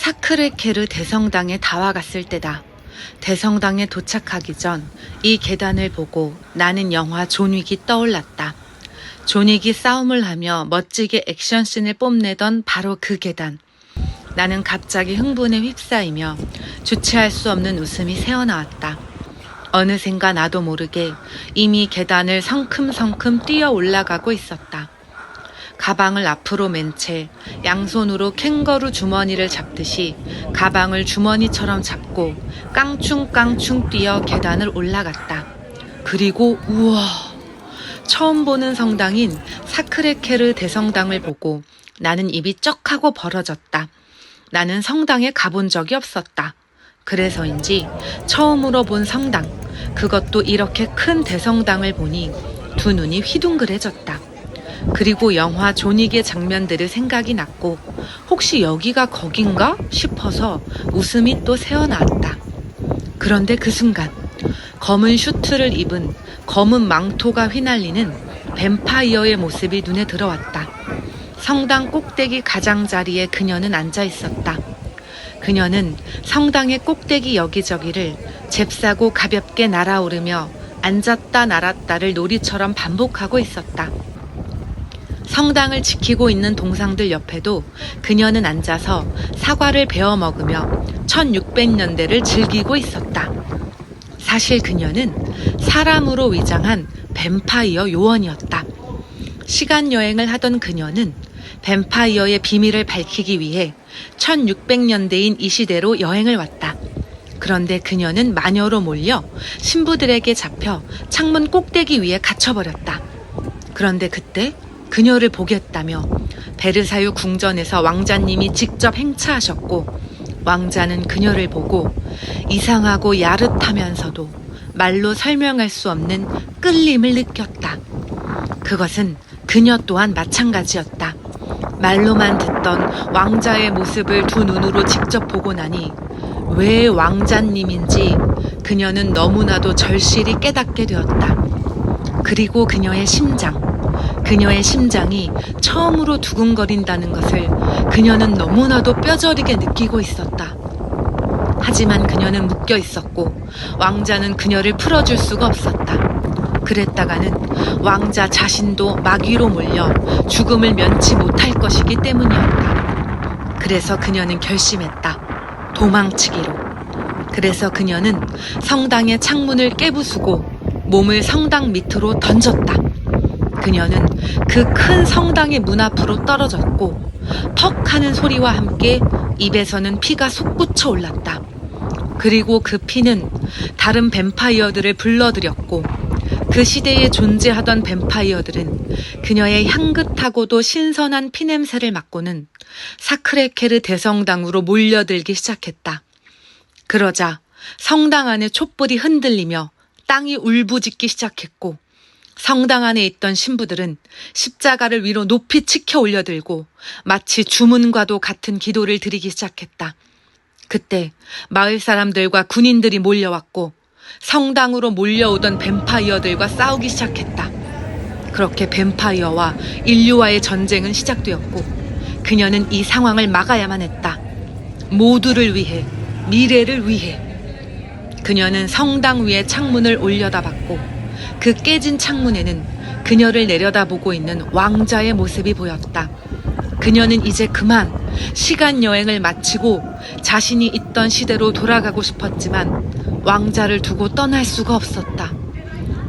사크레케르 대성당에 다와갔을 때다. 대성당에 도착하기 전 이 계단을 보고 나는 영화 존 윅이 떠올랐다. 존 윅이 싸움을 하며 멋지게 액션씬을 뽐내던 바로 그 계단. 나는 갑자기 흥분에 휩싸이며 주체할 수 없는 웃음이 새어나왔다. 어느샌가 나도 모르게 이미 계단을 성큼성큼 뛰어 올라가고 있었다. 가방을 앞으로 맨 채 양손으로 캥거루 주머니를 잡듯이 가방을 주머니처럼 잡고 깡충깡충 뛰어 계단을 올라갔다. 그리고 우와! 처음 보는 성당인 사크레케르 대성당을 보고 나는 입이 쩍 하고 벌어졌다. 나는 성당에 가본 적이 없었다. 그래서인지 처음으로 본 성당, 그것도 이렇게 큰 대성당을 보니 두 눈이 휘둥그레졌다. 그리고 영화 존 윅의 장면들이 생각이 났고 혹시 여기가 거긴가 싶어서 웃음이 또 새어나왔다. 그런데 그 순간 검은 슈트를 입은 검은 망토가 휘날리는 뱀파이어의 모습이 눈에 들어왔다. 성당 꼭대기 가장자리에 그녀는 앉아 있었다. 그녀는 성당의 꼭대기 여기저기를 잽싸고 가볍게 날아오르며 앉았다 날았다를 놀이처럼 반복하고 있었다. 성당을 지키고 있는 동상들 옆에도 그녀는 앉아서 사과를 베어 먹으며 1600년대를 즐기고 있었다. 사실 그녀는 사람으로 위장한 뱀파이어 요원이었다. 시간여행을 하던 그녀는 뱀파이어의 비밀을 밝히기 위해 1600년대인 이 시대로 여행을 왔다. 그런데 그녀는 마녀로 몰려 신부들에게 잡혀 창문 꼭대기 위에 갇혀버렸다. 그런데 그때 그녀를 보겠다며 베르사유 궁전에서 왕자님이 직접 행차하셨고 왕자는 그녀를 보고 이상하고 야릇하면서도 말로 설명할 수 없는 끌림을 느꼈다. 그것은 그녀 또한 마찬가지였다. 말로만 듣던 왕자의 모습을 두 눈으로 직접 보고 나니 왜 왕자님인지 그녀는 너무나도 절실히 깨닫게 되었다. 그리고 그녀의 심장이 처음으로 두근거린다는 것을 그녀는 너무나도 뼈저리게 느끼고 있었다. 하지만 그녀는 묶여 있었고 왕자는 그녀를 풀어줄 수가 없었다. 그랬다가는 왕자 자신도 마귀로 몰려 죽음을 면치 못할 것이기 때문이었다. 그래서 그녀는 결심했다. 도망치기로. 그래서 그녀는 성당의 창문을 깨부수고 몸을 성당 밑으로 던졌다. 그녀는 그 큰 성당의 문 앞으로 떨어졌고 퍽 하는 소리와 함께 입에서는 피가 솟구쳐 올랐다. 그리고 그 피는 다른 뱀파이어들을 불러들였고 그 시대에 존재하던 뱀파이어들은 그녀의 향긋하고도 신선한 피냄새를 맡고는 사크레케르 대성당으로 몰려들기 시작했다. 그러자 성당 안의 촛불이 흔들리며 땅이 울부짖기 시작했고 성당 안에 있던 신부들은 십자가를 위로 높이 치켜 올려들고 마치 주문과도 같은 기도를 드리기 시작했다. 그때 마을 사람들과 군인들이 몰려왔고 성당으로 몰려오던 뱀파이어들과 싸우기 시작했다. 그렇게 뱀파이어와 인류와의 전쟁은 시작되었고 그녀는 이 상황을 막아야만 했다. 모두를 위해, 미래를 위해. 그녀는 성당 위에 창문을 올려다봤고 그 깨진 창문에는 그녀를 내려다보고 있는 왕자의 모습이 보였다. 그녀는 이제 그만 시간 여행을 마치고 자신이 있던 시대로 돌아가고 싶었지만 왕자를 두고 떠날 수가 없었다.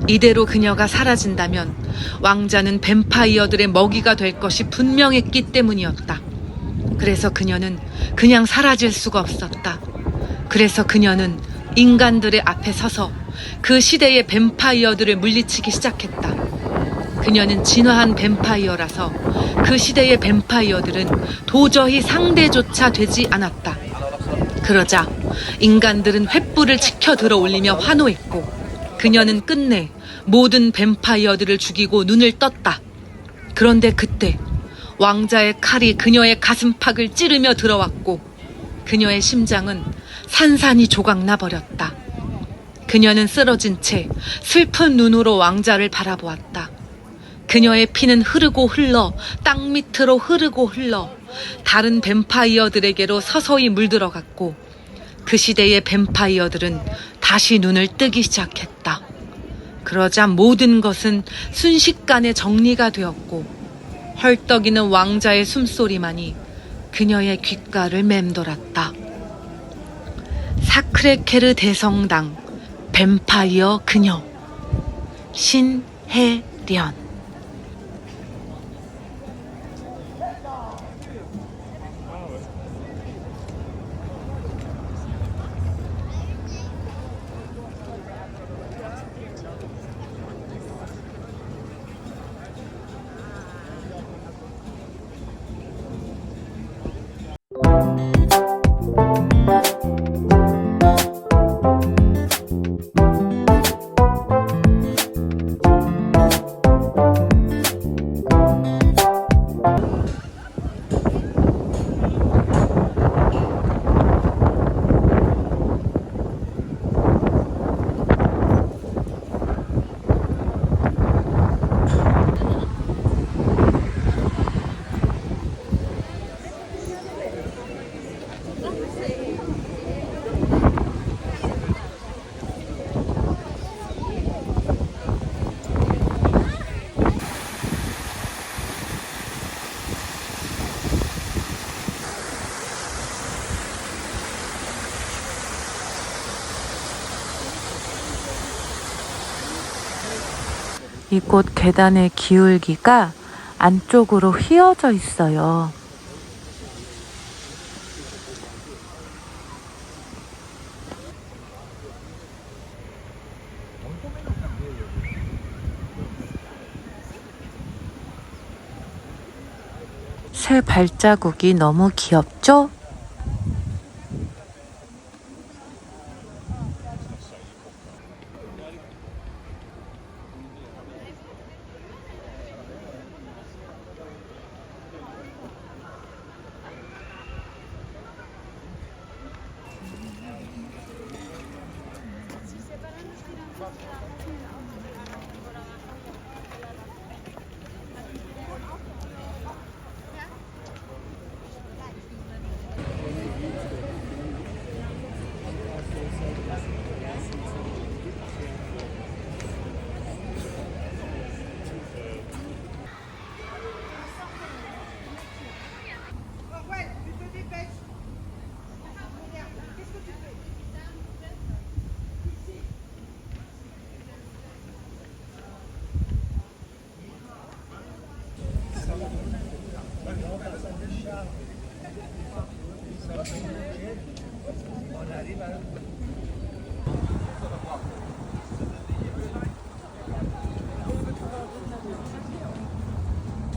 이대로 그녀가 사라진다면 왕자는 뱀파이어들의 먹이가 될 것이 분명했기 때문이었다. 그래서 그녀는 그냥 사라질 수가 없었다. 그래서 그녀는 인간들의 앞에 서서 그 시대의 뱀파이어들을 물리치기 시작했다. 그녀는 진화한 뱀파이어라서 그 시대의 뱀파이어들은 도저히 상대조차 되지 않았다. 그러자 인간들은 횃불을 치켜 들어 올리며 환호했고 그녀는 끝내 모든 뱀파이어들을 죽이고 눈을 떴다. 그런데 그때 왕자의 칼이 그녀의 가슴팍을 찌르며 들어왔고 그녀의 심장은 산산이 조각나 버렸다. 그녀는 쓰러진 채 슬픈 눈으로 왕자를 바라보았다. 그녀의 피는 흐르고 흘러 땅 밑으로 흐르고 흘러 다른 뱀파이어들에게로 서서히 물들어갔고 그 시대의 뱀파이어들은 다시 눈을 뜨기 시작했다. 그러자 모든 것은 순식간에 정리가 되었고 헐떡이는 왕자의 숨소리만이 그녀의 귓가를 맴돌았다. 사크레케르 대성당 뱀파이어 그녀 신혜련. 이곳 계단의 기울기가 안쪽으로 휘어져 있어요. 새 발자국이 너무 귀엽죠?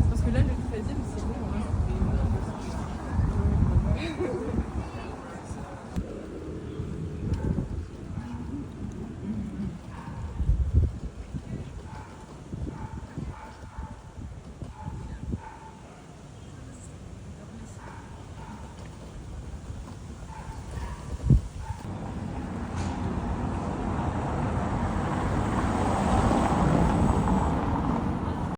Parce que là, le 13e, c'est bon.